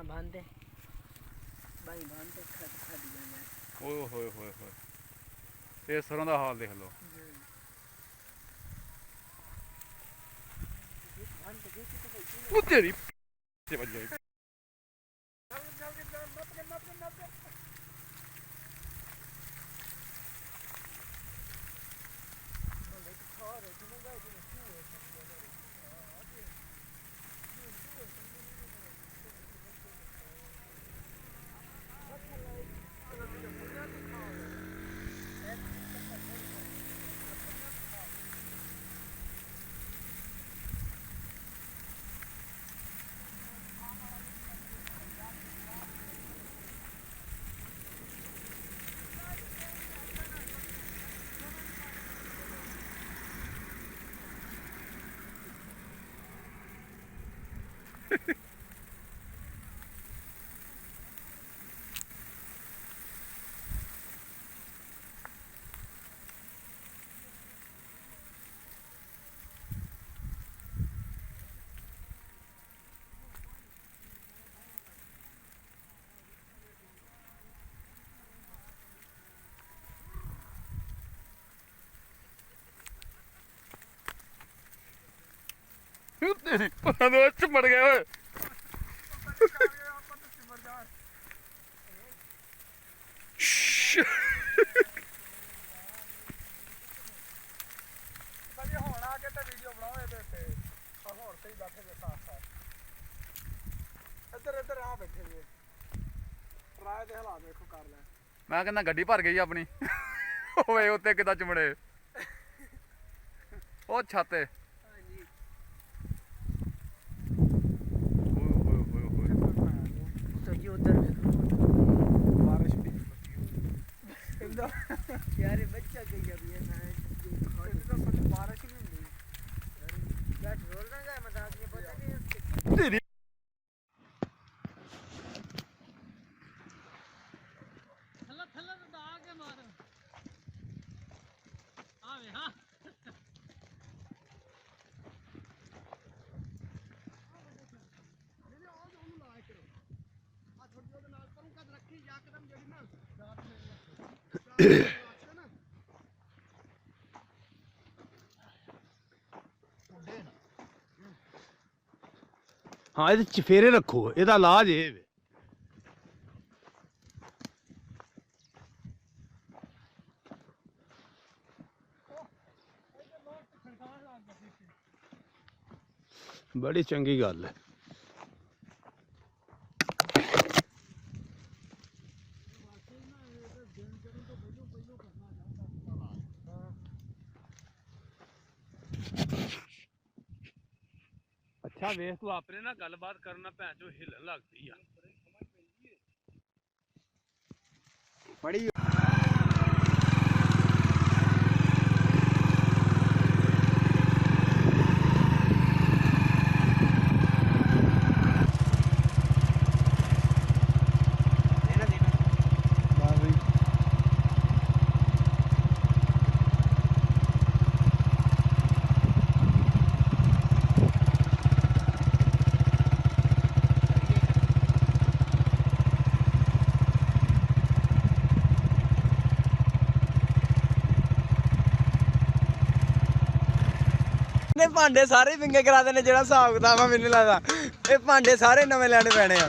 खेता भांदे बाई भांदे खादी जाने ओए होए होए होए ये सरों दा हाल देख लो वो तेरी से बच गई तेरी पता चिमड़ गया ओए मैं कहना गड्डी भर गई अपनी ओए उत्ते किदा चिमड़े ओ छाते तो ये उधर बारिश भी यार बच्चा कहीं अभी है ना बारिश नहीं हुई क्या रोल ना जाए मजाक ये पता नहीं तेरी थल्ला थल्ला तो आ के मार आवे हां हाँ ये चफेरे रखो ਇਹਦਾ ਇਲਾਜ ਇਹ ਵੇ ਬੜੀ ਚੰਗੀ ਗੱਲ ਹੈ अच्छा वेख तू अपने ना गलबात करना भैन चो हिलन लगती है बड़ी ਭਾਂਡੇ ਸਾਰੇ ਵਿੰਗੇ ਕਰਾ ਦੇਣੇ ਜਿਹੜਾ ਹਿਸਾਬ ਕਿਤਾਬ ਆ ਮੈਨੂੰ ਲੱਗਦਾ ਇਹ ਭਾਂਡੇ ਸਾਰੇ ਨਵੇਂ ਲੈਣੇ ਪੈਣੇ ਆ